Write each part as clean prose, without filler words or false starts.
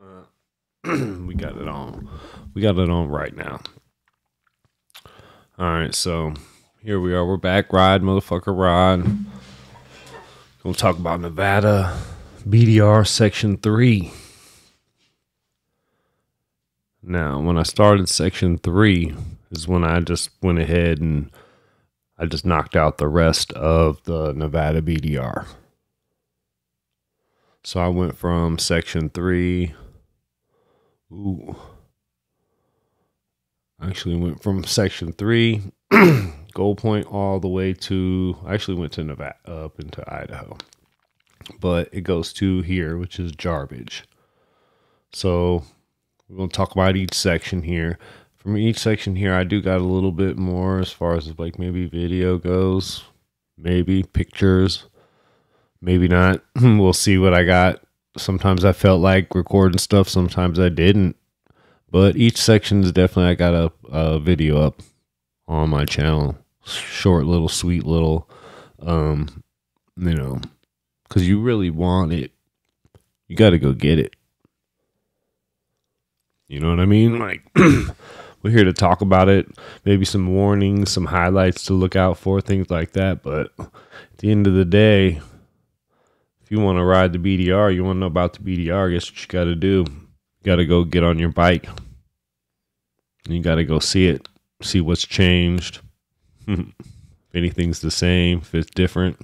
We got it on. We got it on right now. All right, so here we are. We're back. Ride, motherfucker, ride. We'll talk about Nevada BDR Section 3. Now, when I started Section 3 is when I just went ahead and I just knocked out the rest of the Nevada BDR. So I went from Section 3. I actually went from Section 3, Gold Point, all the way to, I actually went to Nevada, up into Idaho. But it goes to here, which is Garbage. So we're going to talk about each section here. From each section here, I do got a little bit more as far as like maybe video goes, maybe pictures, maybe not. We'll see what I got. Sometimes I felt like recording stuff, sometimes I didn't. But each section is definitely, I got a video up on my channel. Short little, sweet little, because you really want it. You got to go get it. You know what I mean? Like, we're here to talk about it. Maybe some warnings, some highlights to look out for, things like that. But at the end of the day, if you want to ride the BDR, you want to know about the BDR, guess what you got to do? You got to go get on your bike. And you got to go see it. See what's changed. If anything's the same, if it's different.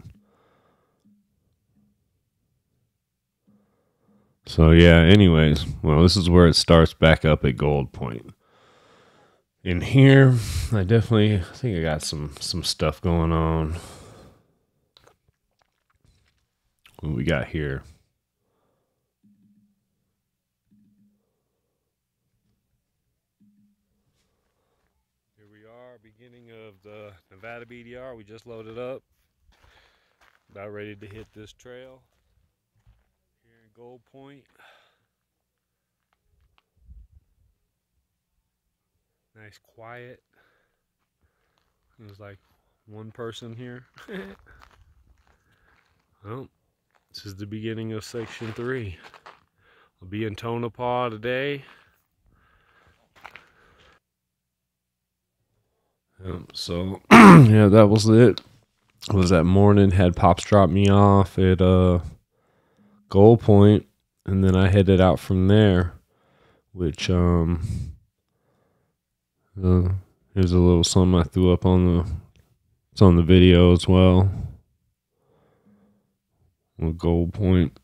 So yeah, anyways, well, this is where it starts back up at Gold Point. In here, I think I got some stuff going on. What we got here? Here we are, beginning of the Nevada BDR. We just loaded up. About ready to hit this trail. Here in Gold Point. Nice quiet. There's like one person here. Well, this is the beginning of Section 3. I'll be in Tonopah today. So, yeah, that was it. It was that morning. Had Pops drop me off at Gold Point, and then I headed out from there, which, here's a little something I threw up it's on the video as well. A little Gold Point,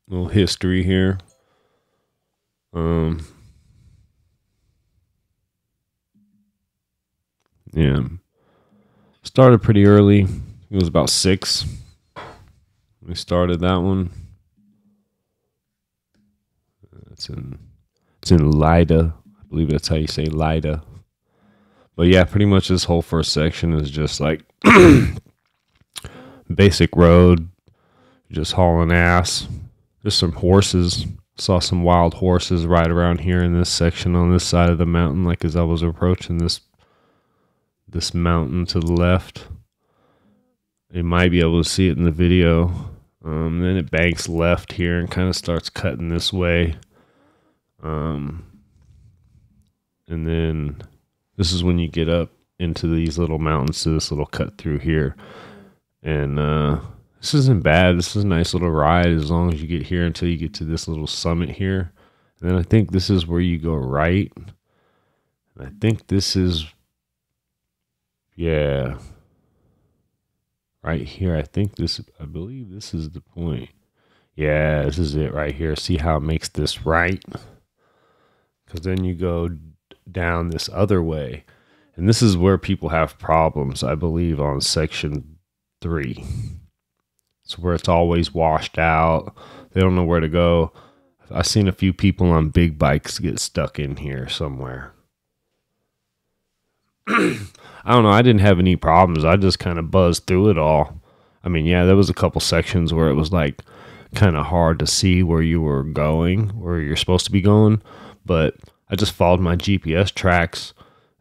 little history here. Yeah, started pretty early. It was about 6. We started that one. It's in Lida. I believe that's how you say Lida. But yeah, pretty much this whole first section is just like basic road, just hauling ass. There's some horses. Saw some wild horses right around here in this section on this side of the mountain, like as I was approaching this mountain to the left. You might be able to see it in the video. Then it banks left here and kind of starts cutting this way. And then this is when you get up into these little mountains to this little cut through here. And this isn't bad. This is a nice little ride as long as you get here until you get to this little summit here. And then I think this is where you go right. And I think this is, yeah, right here. I believe this is the point. Yeah, this is it right here. See how it makes this right? Because then you go down this other way. And this is where people have problems, I believe, on Section 3. It's where it's always washed out. They don't know where to go. I've seen a few people on big bikes get stuck in here somewhere. I don't know. I didn't have any problems. I just kind of buzzed through it all. I mean, yeah, there was a couple sections where it was like kind of hard to see where you were going, where you're supposed to be going. But I just followed my GPS tracks.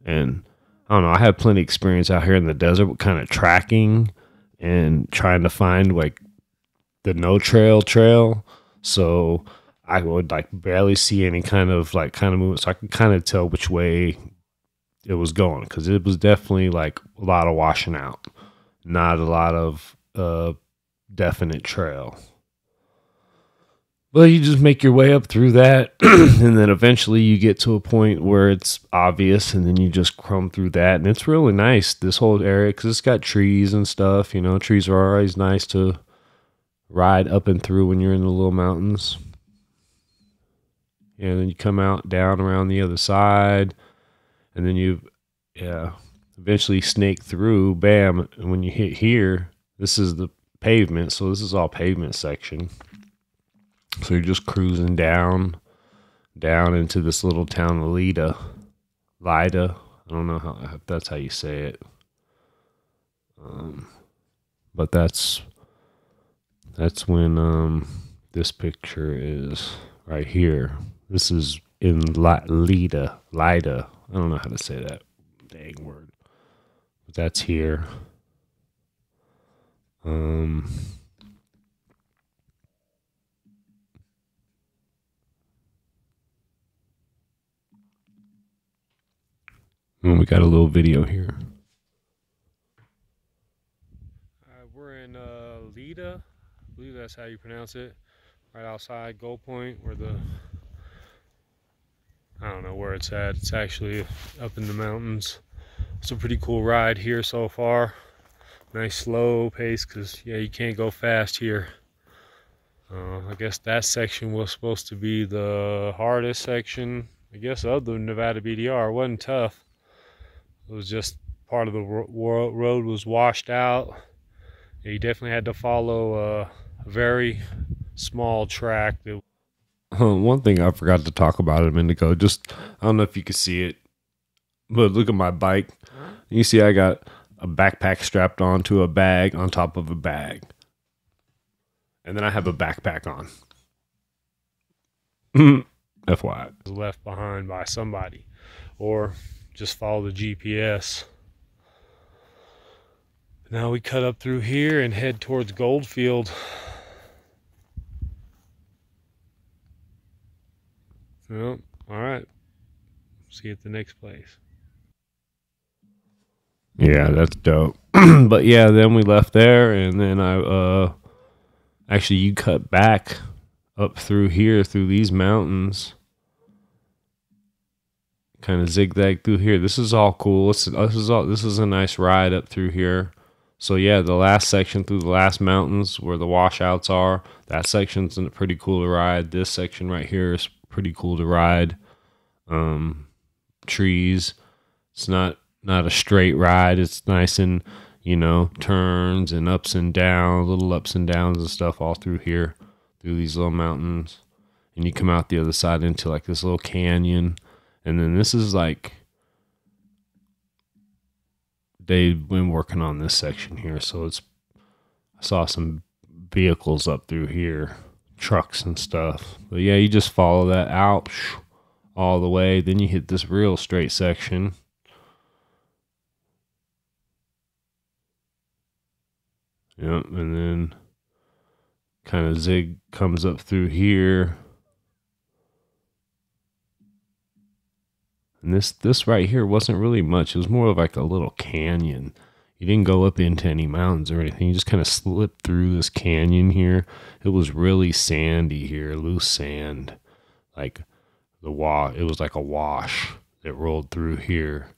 And I don't know. I have plenty of experience out here in the desert with kind of tracking and trying to find like the no trail. So I would like barely see any kind of movement, so I could kind of tell which way it was going, because it was definitely like a lot of washing out, not a lot of definite trail. Well, you just make your way up through that, and then eventually you get to a point where it's obvious, and then you just crumb through that, and it's really nice, this whole area, because it's got trees and stuff. You know, trees are always nice to ride up and through when you're in the little mountains. And then you come out down around the other side, and then you, eventually snake through, bam, and when you hit here, this is the pavement, so this is all pavement section. So you're just cruising down into this little town of Lida. I don't know if that's how you say it. But that's when this picture is right here. This is in Lida. I don't know how to say that dang word. But that's here. And we got a little video here. We're in Lida. I believe that's how you pronounce it. Right outside Gold Point, where I don't know where it's at. It's actually up in the mountains. It's a pretty cool ride here so far. Nice slow pace, because you can't go fast here. I guess that section was supposed to be the hardest section, I guess, of the NVBDR. It wasn't tough. It was just part of the road was washed out. You definitely had to follow a very small track. One thing I forgot to talk about a minute ago, just, I don't know if you can see it, but look at my bike. You see I got a backpack strapped onto a bag on top of a bag. And then I have a backpack on. FYI. Left behind by somebody. Or just follow the GPS. Now we cut up through here and head towards Goldfield. Well, all right. See you at the next place. Yeah, that's dope. But yeah, then we left there, and then actually you cut back up through here, through these mountains. Kind of zigzag through here. This is all cool. This is a nice ride up through here. So yeah, the last section through the last mountains where the washouts are, that section's pretty cool to ride. This section right here is pretty cool to ride. Trees. It's not a straight ride. It's nice and, turns and ups and downs, little ups and downs and stuff all through here, through these little mountains. And you come out the other side into like this little canyon. And then this is like, they've been working on this section here. So I saw some vehicles up through here, trucks and stuff. But yeah, you just follow that out all the way. Then you hit this real straight section. Yep, and then kind of zig comes up through here. And this right here wasn't really much. It was more of like a little canyon. You didn't go up into any mountains or anything. You just kind of slipped through this canyon here. It was really sandy here, loose sand. Like it was like a wash that rolled through here.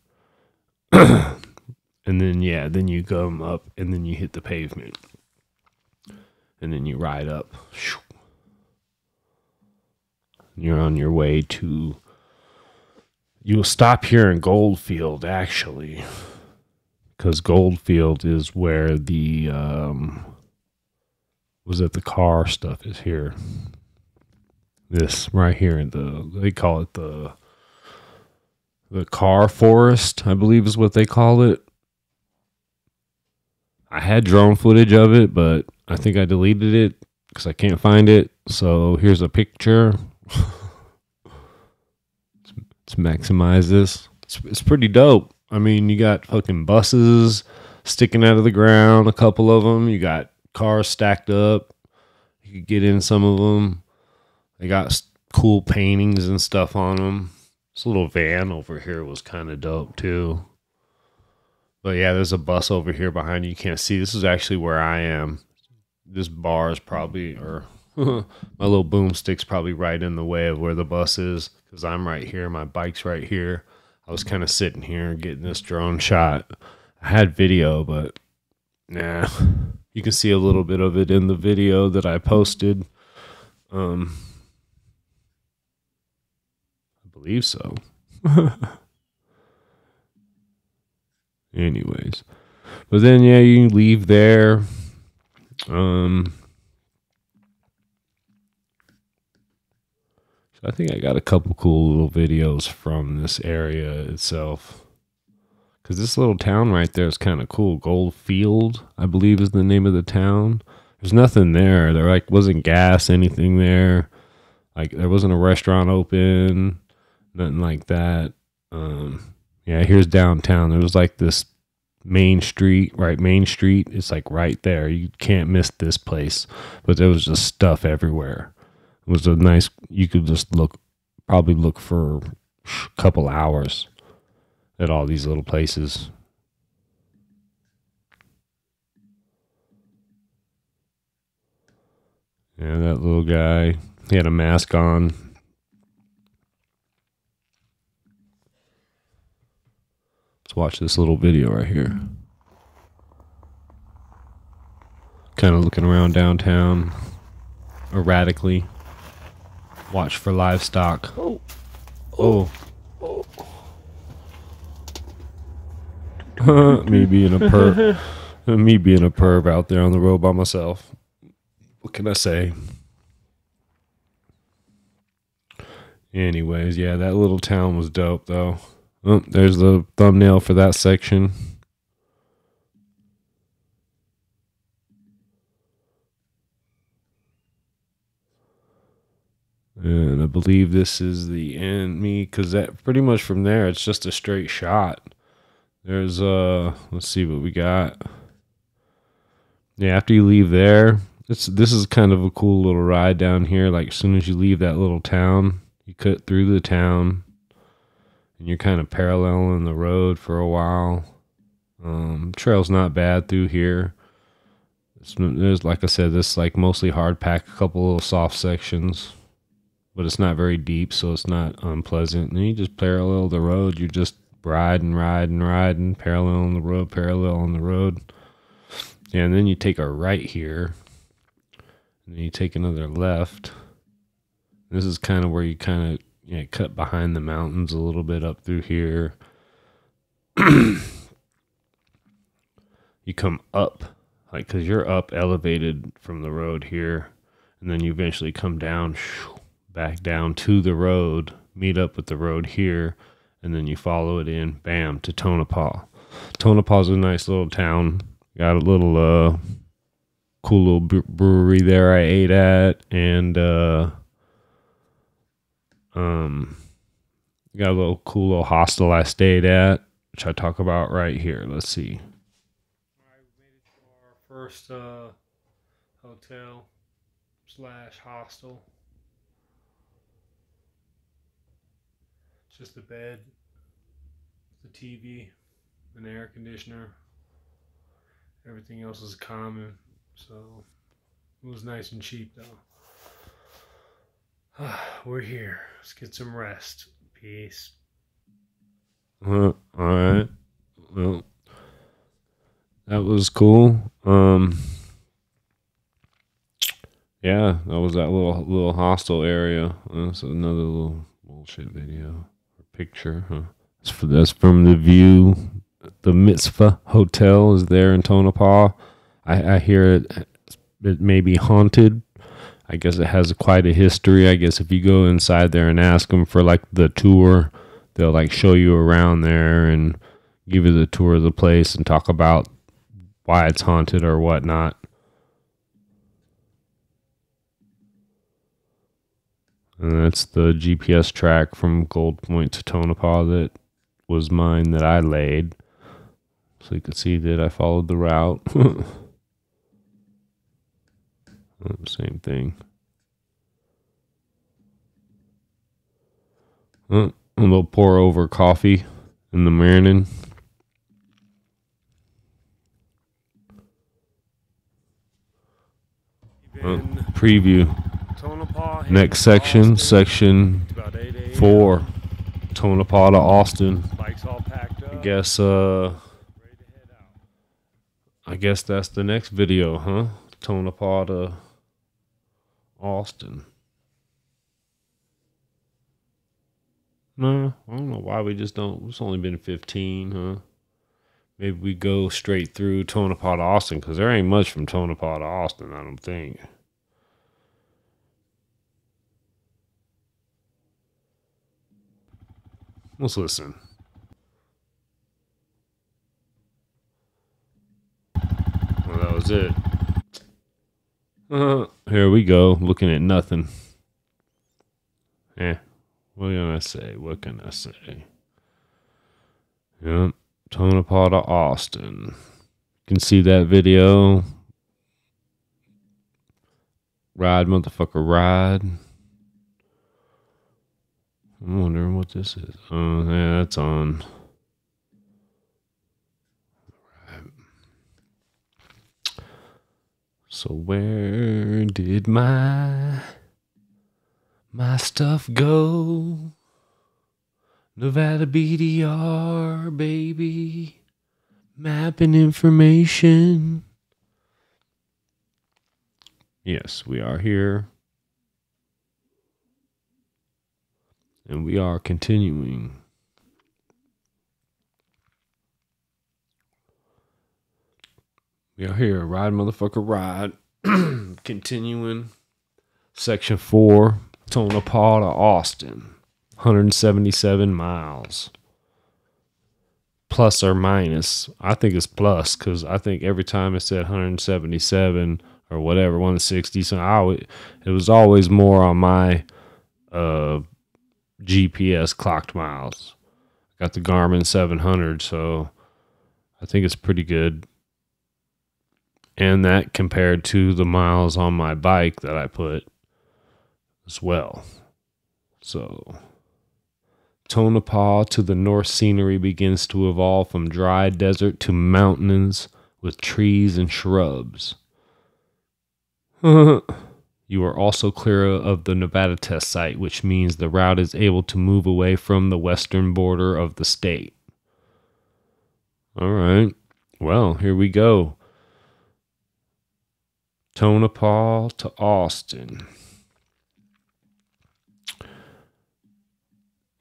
And then, then you come up and then you hit the pavement. And then you ride up. You're on your way to... You'll stop here in Goldfield, actually. Because Goldfield is where the... the car stuff is here. This right here. They call it the car forest, I believe is what they call it. I had drone footage of it, but I think I deleted it because I can't find it. So here's a picture. Let's maximize this. It's pretty dope. I mean, you got fucking buses sticking out of the ground, a couple of them. You got cars stacked up. You could get in some of them. They got cool paintings and stuff on them. This little van over here was kind of dope too. But yeah, there's a bus over here behind you. You can't see. This is actually where I am. This bar is probably, or my little boomstick's probably right in the way of where the bus is, because I'm right here. My bike's right here. I was kind of sitting here getting this drone shot. I had video, but nah. You can see a little bit of it in the video that I posted. I believe so. Anyways, but then yeah, you leave there. So I think I got a couple cool little videos from this area itself, because this little town right there is kind of cool. Goldfield, I believe, is the name of the town. There's nothing there. There like wasn't gas, anything there. Like there wasn't a restaurant open, nothing like that. Yeah, here's downtown. There was like this main street, right? Main Street. It's like right there. You can't miss this place. But there was just stuff everywhere. It was a nice, you could just probably look for a couple hours at all these little places. Yeah, that little guy, he had a mask on. Let's watch this little video right here. Kind of looking around downtown erratically. Watch for livestock. Oh. Me being a perv out there on the road by myself. What can I say? Anyways, yeah, that little town was dope though. Oh, there's the thumbnail for that section. And I believe this is the end. Because that pretty much from there, it's just a straight shot. There's let's see what we got. Yeah, after you leave there, this is kind of a cool little ride down here. Like as soon as you leave that little town, you cut through the town, and you're kind of paralleling the road for a while. Trail's not bad through here. There's like I said, this like mostly hard pack, a couple little soft sections, but it's not very deep, so it's not unpleasant. And you just parallel the road. You're just riding, parallel on the road. Yeah, and then you take a right here, and then you take another left. This is kind of where you kind of cut behind the mountains a little bit up through here. You come up, like, because you're up elevated from the road here, and then you eventually come down, back down to the road, meet up with the road here, and then you follow it in, bam, to Tonopah. Tonopah's a nice little town. Got a little cool little brewery there I ate at, and got a little cool little hostel I stayed at, which I talk about right here. Let's see. All right, we made it to our first hotel / hostel. It's just a bed, the TV, an air conditioner. Everything else is common, so it was nice and cheap though. We're here. Let's get some rest. Peace. All right. Well, that was cool. Yeah, that was that little hostel area. That's another little bullshit video or picture. Huh? That's from the view. The Mitzvah Hotel is there in Tonopah. I hear it may be haunted. I guess it has quite a history. I guess if you go inside there and ask them for like the tour, they'll like show you around there and give you the tour of the place and talk about why it's haunted or whatnot. And that's the GPS track from Gold Point to Tonopah that was mine that I laid. So you can see that I followed the route. Same thing. A little pour over coffee in the morning. Preview. Next section, section 4, Tonopah to Austin. I guess that's the next video, huh? Tonopah to Austin. No, I don't know why we just don't. It's only been 15, huh? Maybe we go straight through Tonopah to Austin, because there ain't much from Tonopah to Austin, I don't think. Let's listen. Well, that was it. Here we go, looking at nothing. What can I say? What can I say? Yep, Tonopah to Austin. You can see that video. Ride, motherfucker, ride. I'm wondering what this is. Oh, yeah, that's on. Right. So where did my stuff go? NVBDR, baby. Mapping information. Yes, we are here. And we are continuing. We are here. Ride, motherfucker, ride. Continuing. Section 4, Tonopah to Austin. 177 miles. Plus or minus. I think it's plus, because I think every time it said 177 or whatever, 160, so it was always more on my GPS clocked miles. Got the Garmin 700, so I think it's pretty good. And that compared to the miles on my bike that I put as well. So Tonopah to the north scenery begins to evolve from dry desert to mountains with trees and shrubs. You are also clear of the Nevada test site, which means the route is able to move away from the western border of the state. All right. Well, here we go. Tonopah to Austin.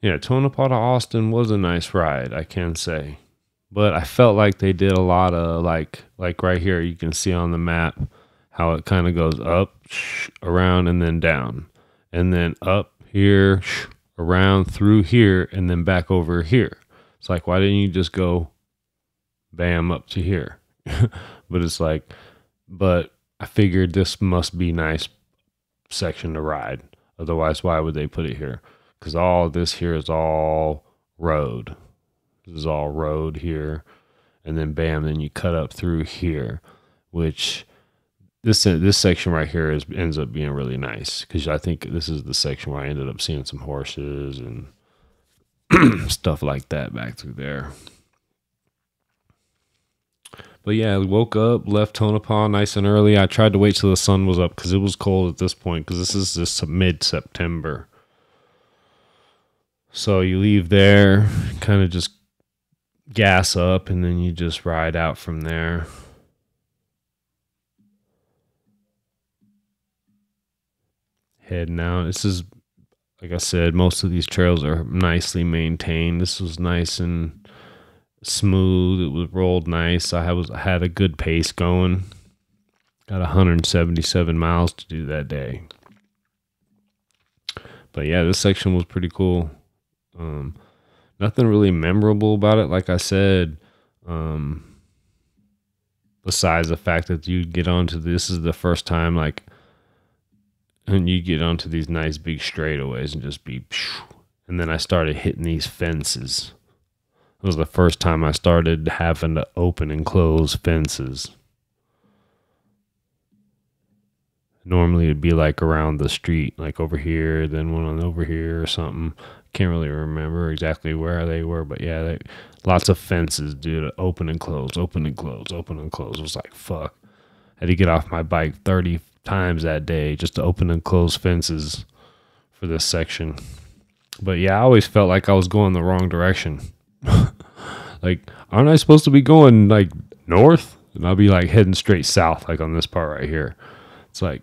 Yeah, Tonopah to Austin was a nice ride, I can say. But I felt like they did a lot of, like right here, you can see on the map how it kind of goes up, around, and then down. And then up here, around, through here, and then back over here. It's like, why didn't you just go, bam, up to here? But it's like, but I figured this must be nice section to ride. Otherwise, why would they put it here? Because all this here is all road. This is all road here. And then bam, then you cut up through here. Which this section right here ends up being really nice. Because I think this is the section where I ended up seeing some horses and stuff like that back through there. But yeah, we woke up, left Tonopah nice and early. I tried to wait till the sun was up because it was cold at this point, because this is just mid-September. So you leave there, kind of just gas up, and then you just ride out from there. Heading out. This is, like I said, most of these trails are nicely maintained. This was nice and smooth. It was rolled nice. I had a good pace going. Got 177 miles to do that day. But yeah, this section was pretty cool. Nothing really memorable about it, like I said, besides the fact that you get onto this is the first time, like, and you get onto these nice big straightaways and just be, and then I started hitting these fences. It was the first time I started having to open and close fences. Normally it'd be like around the street, like over here, then one on over here or something. can't really remember exactly where they were, but yeah, lots of fences, dude. Open and close, open and close, open and close. It was like, fuck. I had to get off my bike 30 times that day just to open and close fences for this section. But yeah, I always felt like I was going the wrong direction. Like, aren't I supposed to be going like north? And I'll be like heading straight south, like on this part right here. It's like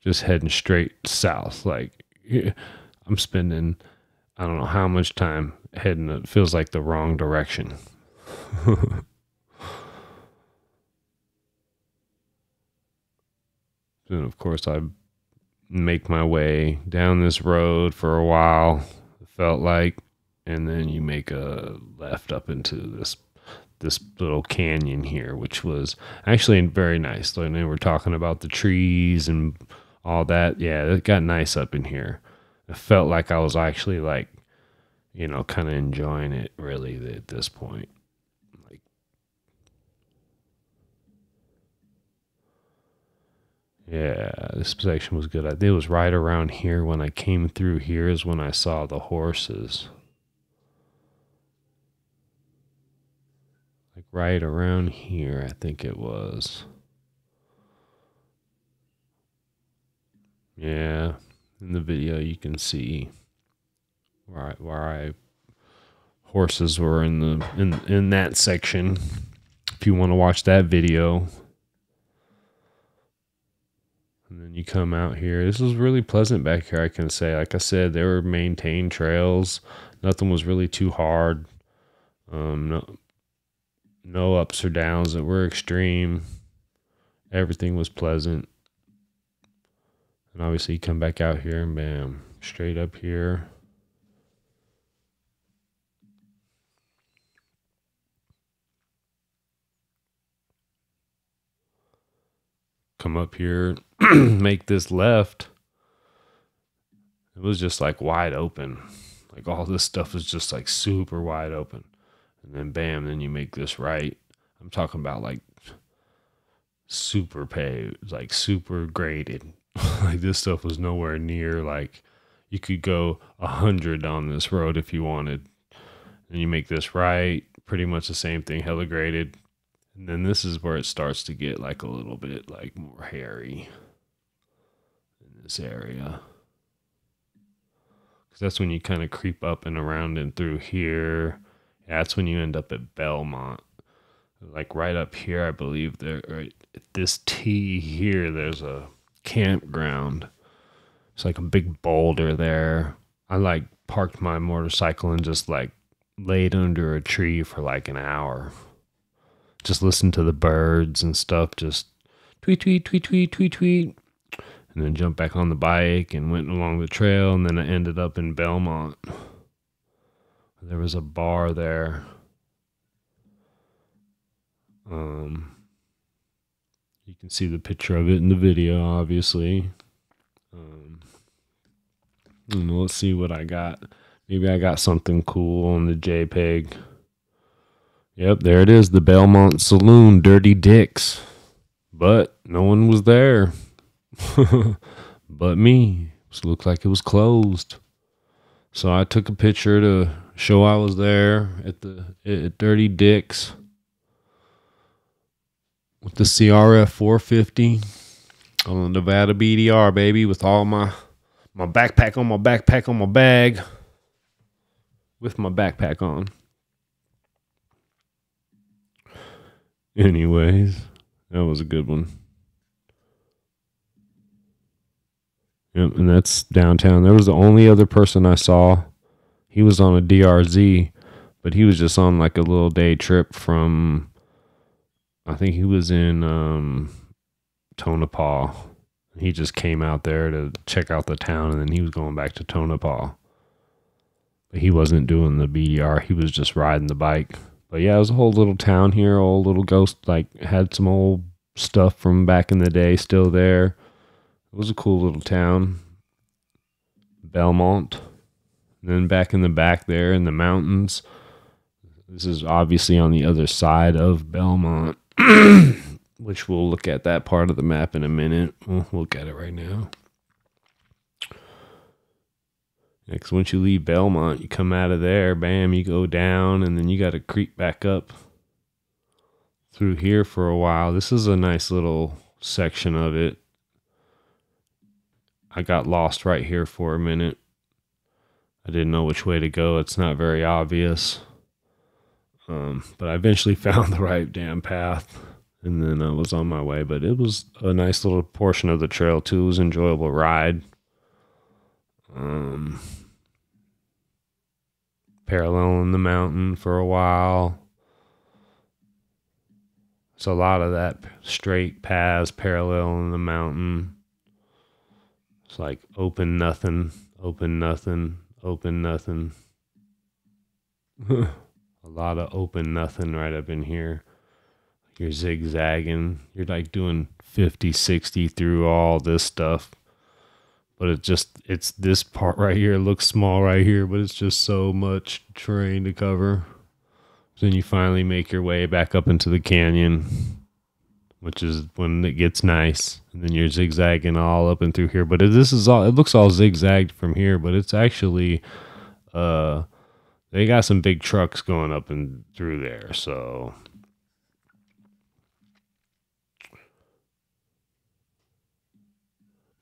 just heading straight south. Like, I'm spending, I don't know how much time heading, it feels like the wrong direction. Then, of course, I make my way down this road for a while, it felt like, and then you make a left up into this little canyon here, which was actually very nice. And they were talking about the trees and all that. Yeah, it got nice up in here. It felt like I was actually like, you know, kind of enjoying it really at this point. Like, yeah, this section was good. I think it was right around here when I came through here is when I saw the horses. Like right around here, I think it was. Yeah, in the video you can see where horses were in that section. If you want to watch that video. And then you come out here. This was really pleasant back here, I can say. Like I said, they were maintained trails. Nothing was really too hard. No ups or downs that were extreme. Everything was pleasant. And obviously you come back out here and bam, straight up here. Come up here, make this left. It was just like wide open. Like all this stuff is just like super wide open. And then bam, then you make this right. I'm talking about like super paved, like super graded. Like this stuff was nowhere near, like you could go 100 on this road if you wanted. And you make this right, pretty much the same thing, hella graded. And then this is where it starts to get like a little bit like more hairy in this area. Because that's when you kind of creep up and around and through here. That's when you end up at Belmont. Like right up here, I believe there, right at this T here, there's a campground. It's like a big boulder there. I like parked my motorcycle and just like laid under a tree for like an hour. Just listen to the birds and stuff, just tweet, tweet, tweet, tweet, tweet, tweet. And then jumped back on the bike and went along the trail. And then I ended up in Belmont. There was a bar there. You can see the picture of it in the video, obviously. And let's see what I got. Maybe I got something cool on the JPEG. Yep, there it is, the Belmont Saloon, Dirty Dicks. But no one was there. But me. It looked like it was closed. So I took a picture to show I was there at Dirty Dicks with the CRF 450 on the Nevada BDR, baby, with all my backpack on my backpack on my bag, with my backpack on. Anyways, that was a good one. Yep, and that's downtown. There was the only other person I saw. He was on a DRZ, but he was just on like a little day trip from, I think he was in Tonopah. He just came out there to check out the town, and then he was going back to Tonopah. But he wasn't doing the BDR. He was just riding the bike. But yeah, it was a whole little town here. Old little ghost, like, had some old stuff from back in the day still there. It was a cool little town. Belmont. And then back in the back there in the mountains. This is obviously on the other side of Belmont. Which we'll look at that part of the map in a minute. We'll look at it right now. Because once you leave Belmont, you come out of there, bam, you go down, and then you got to creep back up through here for a while. This is a nice little section of it. I got lost right here for a minute. I didn't know which way to go. It's not very obvious. But I eventually found the right damn path, and then I was on my way. But it was a nice little portion of the trail, too. It was an enjoyable ride. Paralleling the mountain for a while. So a lot of that straight paths paralleling the mountain. It's like open nothing, open nothing, open nothing. A lot of open nothing right up in here. You're zigzagging. You're like doing 50, 60 through all this stuff. But it's this part right here. It looks small right here, but it's just so much terrain to cover. Then you finally make your way back up into the canyon, which is when it gets nice. And then you're zigzagging all up and through here. But this is all, it looks all zigzagged from here, but it's actually, they got some big trucks going up and through there. So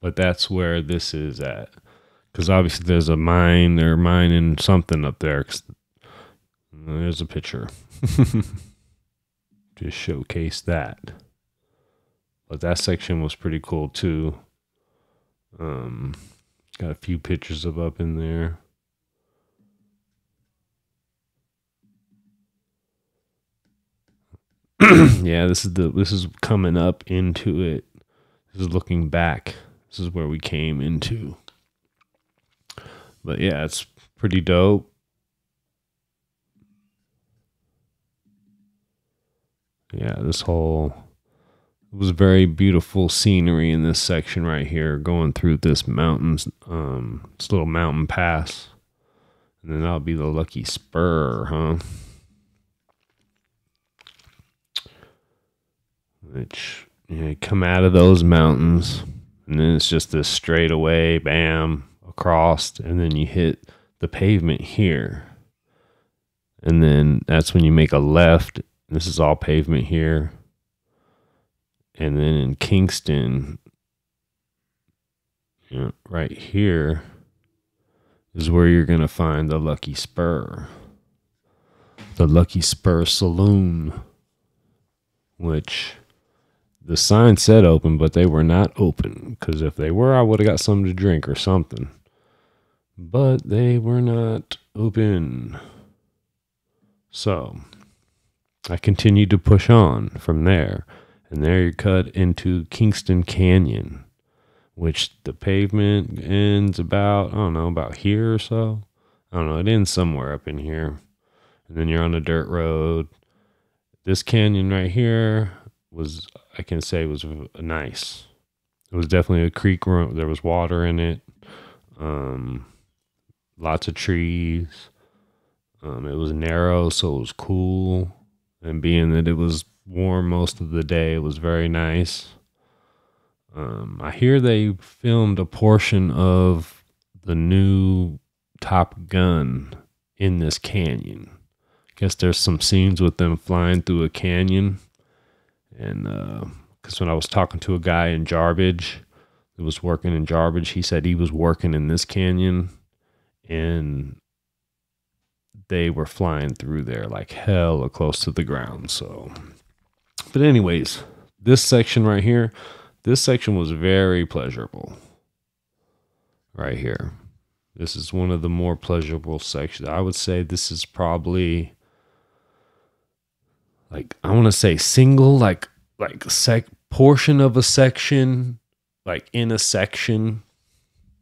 but that's where this is at. Because obviously there's a mine. They're mining something up there. There's a picture. Just showcase that. But that section was pretty cool too. Got a few pictures of up in there. Yeah, this is coming up into it. This is looking back. This is where we came into. But yeah, it's pretty dope. Yeah, it was very beautiful scenery in this section right here, going through this mountains, this little mountain pass. And then that'll be the lucky spur, huh? Which, you come out of those mountains, and then it's just this straightaway, bam, across, and then you hit the pavement here. And then that's when you make a left. This is all pavement here. And then in Kingston, right here is where you're going to find the Lucky Spur. The Lucky Spur Saloon, which the sign said open, but they were not open. Because if they were, I would have got something to drink or something. But they were not open. So I continued to push on from there. And there you cut into Kingston Canyon, which the pavement ends about, I don't know, about here or so. I don't know, it ends somewhere up in here. And then you're on a dirt road. This canyon right here was, I can say, was nice. It was definitely a creek. There was water in it. Lots of trees. It was narrow, so it was cool. And being that it was warm most of the day, it was very nice. I hear they filmed a portion of the new Top Gun in this canyon. I guess there's some scenes with them flying through a canyon. And because when I was talking to a guy in Jarbidge that was working in Jarbidge, he said he was working in this canyon, and they were flying through there like hell close to the ground. So, but anyways, this section right here, this section was very pleasurable right here. This is one of the more pleasurable sections. I would say this is probably, like, I want to say single, like portion of a section, like in a section.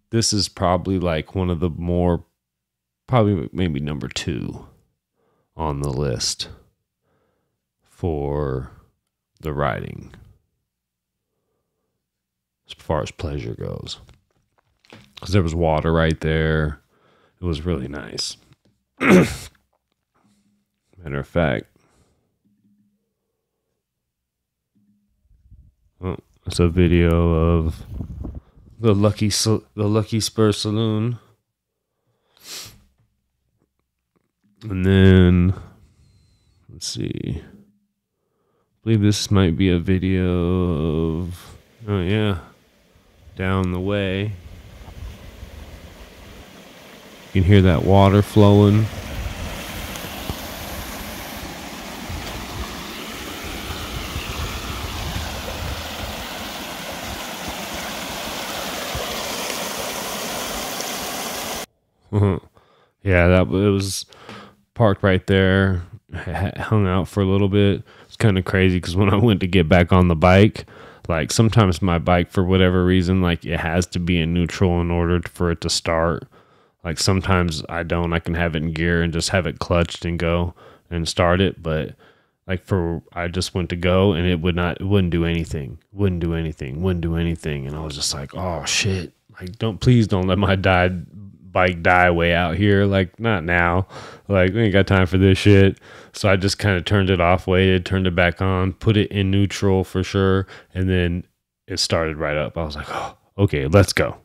This is probably like one of the more, probably maybe number 2 on the list for the riding as far as pleasure goes. Because there was water right there. It was really nice. Matter of fact, it's a video of the Lucky Spur Saloon. And then, let's see. I believe this might be a video of, oh yeah, down the way. You can hear that water flowing. Yeah, it was parked right there. Hung out for a little bit. It's kind of crazy because when I went to get back on the bike, like sometimes my bike, for whatever reason, like it has to be in neutral in order for it to start. Like sometimes I don't. I can have it in gear and just have it clutched and go and start it. But like I just went to go and it wouldn't do anything. Wouldn't do anything. And I was just like, oh shit. Like please don't let my bike die way out here. Like not now. Like we ain't got time for this shit. So I just kind of turned it off, waited, turned it back on, put it in neutral for sure. And then it started right up. I was like, oh, okay, let's go.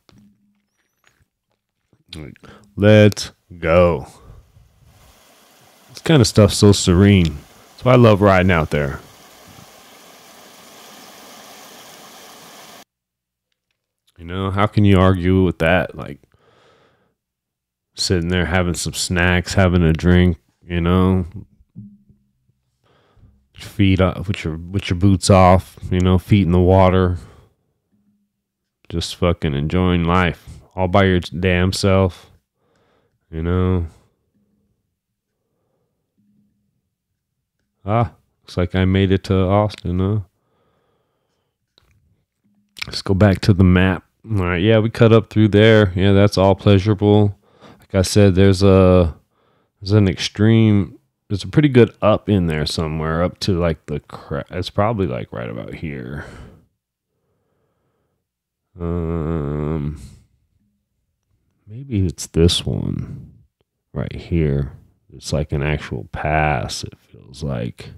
Let's go. This kind of stuff's so serene. That's why I love riding out there. You know, how can you argue with that? Like sitting there having some snacks, having a drink, you know, feet up with your boots off, you know, feet in the water, just fucking enjoying life all by your damn self, you know. Looks like I made it to Austin, huh? Let's go back to the map. All right, yeah, we cut up through there. Yeah, that's all pleasurable. Like I said, there's a pretty good up in there somewhere, up to like it's probably like right about here. Maybe it's this one right here. It's like an actual pass, it feels like.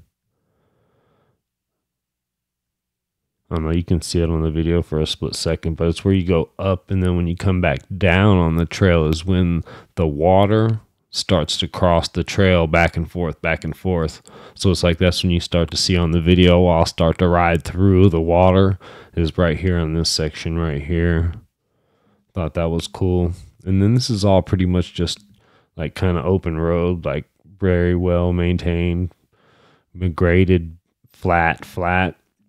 I don't know, you can see it on the video for a split second, but it's where you go up, and then when you come back down on the trail is when the water starts to cross the trail back and forth, back and forth. So it's like that's when you start to see on the video, I'll start to ride through the water, is right here on this section right here. Thought that was cool. And then this is all pretty much just like kind of open road, like very well maintained, graded, flat.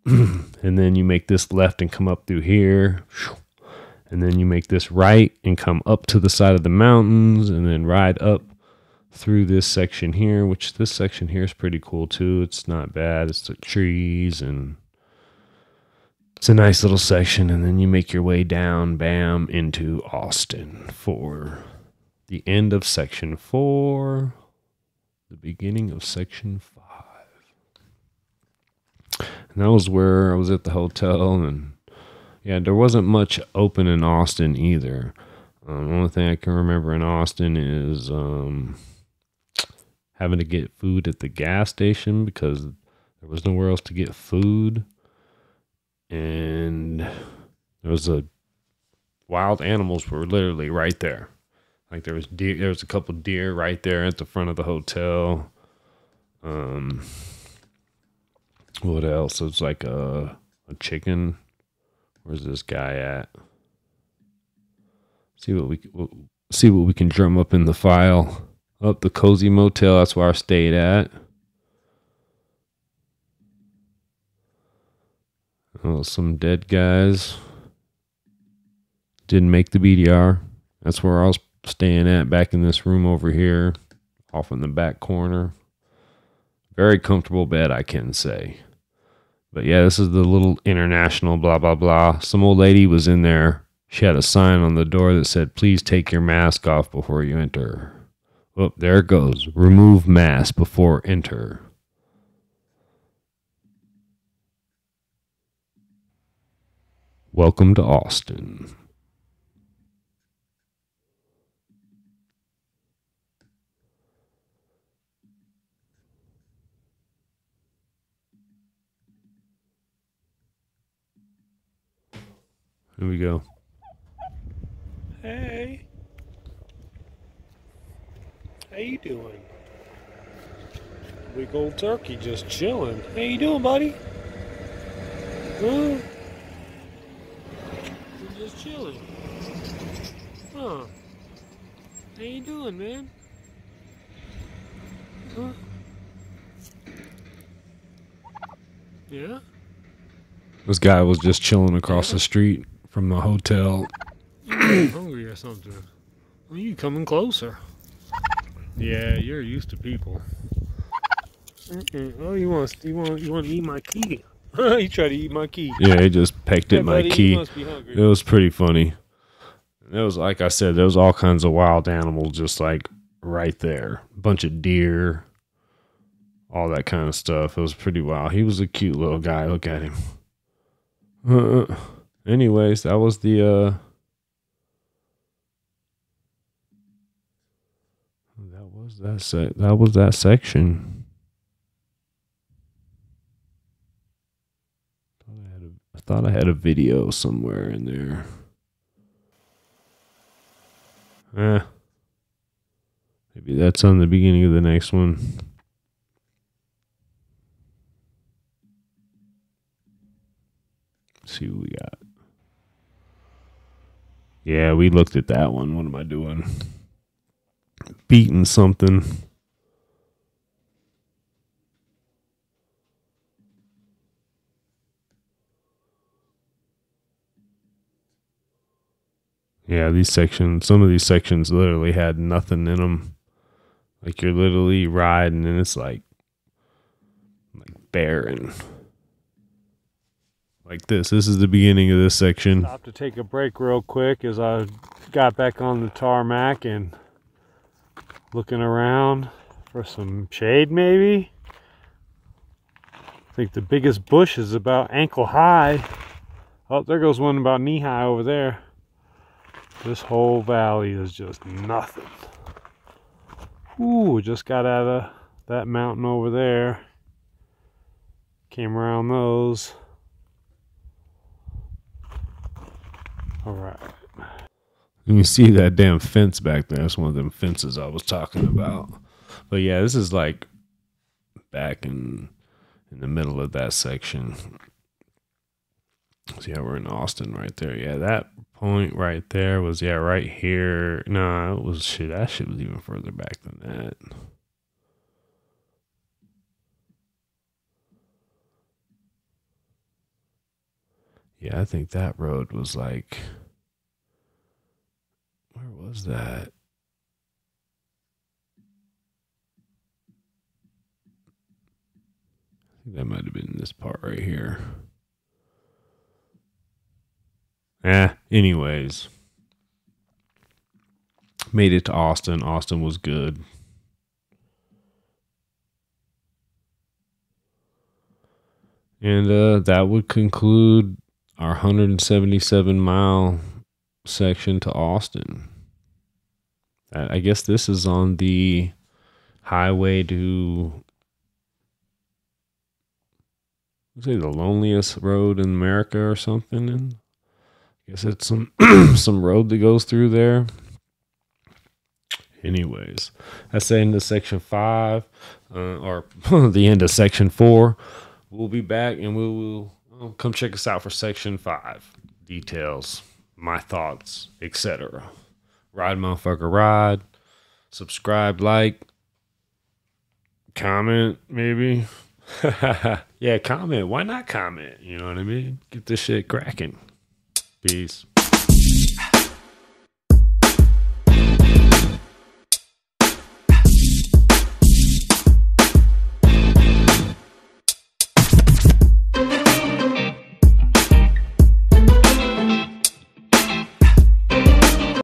And then you make this left and come up through here. And then you make this right and come up to the side of the mountains and then ride up through this section here, which this section here is pretty cool too. It's not bad. It's the trees and it's a nice little section. And then you make your way down, bam, into Austin for the end of section 4, the beginning of section 5. And that was where I was at the hotel, and yeah, there wasn't much open in Austin either. The only thing I can remember in Austin is having to get food at the gas station because there was nowhere else to get food. And there was wild animals were literally right there. Like there was a couple deer right there at the front of the hotel. What else? It was like a chicken. Where's this guy at? See what we can drum up in the file. Up the Cozy Motel. That's where I stayed at. Oh, some dead guys. Didn't make the BDR. That's where I was staying at, back in this room over here, off in the back corner. Very comfortable bed, I can say. But yeah, this is the little international blah, blah, blah. Some old lady was in there. She had a sign on the door that said, please take your mask off before you enter. Oh, there it goes. Remove mask before enter. Welcome to Austin. Here we go. Hey. How you doing? Big old turkey just chilling. How you doing, buddy? Huh? He's just chilling. Huh? How you doing, man? Huh? Yeah? This guy was just chilling across the street from the hotel. You hungry or something? Well, you coming closer? Yeah, you're used to people. Oh, you want to eat my key? He tried to eat my key. Yeah, he just pecked at my key. You must be hungry. It was pretty funny. It was like I said, there was all kinds of wild animals just like right there. A bunch of deer, all that kind of stuff. It was pretty wild. He was a cute little guy. Look at him. Anyways, that was the that was that section. I thought I had a video somewhere in there. Maybe that's on the beginning of the next one. Let's see what we got. Yeah, we looked at that one. What am I doing? Beating something. Yeah, these sections, some of these sections literally had nothing in them. Like you're literally riding and it's like barren. Like this. This is the beginning of this section. Stop to take a break real quick as I got back on the tarmac and looking around for some shade maybe. I think the biggest bush is about ankle high. Oh, there goes one about knee high over there. This whole valley is just nothing. Ooh, just got out of that mountain over there. Came around those. All right. You can see that damn fence back there. That's one of them fences I was talking about. But yeah, this is like back in the middle of that section. So yeah, we're in Austin right there. Yeah, that point right there was, yeah, right here. No, it was shit. That shit was even further back than that. Yeah, I think that road was like, where was that? I think that might have been this part right here. Anyways. Made it to Austin. Austin was good. And that would conclude our 177-mile section to Austin. I guess this is on the highway to, let's say, the loneliest road in America or something. And I guess it's some some road that goes through there. Anyways, that's the end of section 5, or the end of section 4. We'll be back and we will come check us out for section 5. Details, my thoughts, etc. Ride, motherfucker, ride. Subscribe, like, comment, maybe. Yeah, comment. Why not comment? You know what I mean? Get this shit cracking. Peace.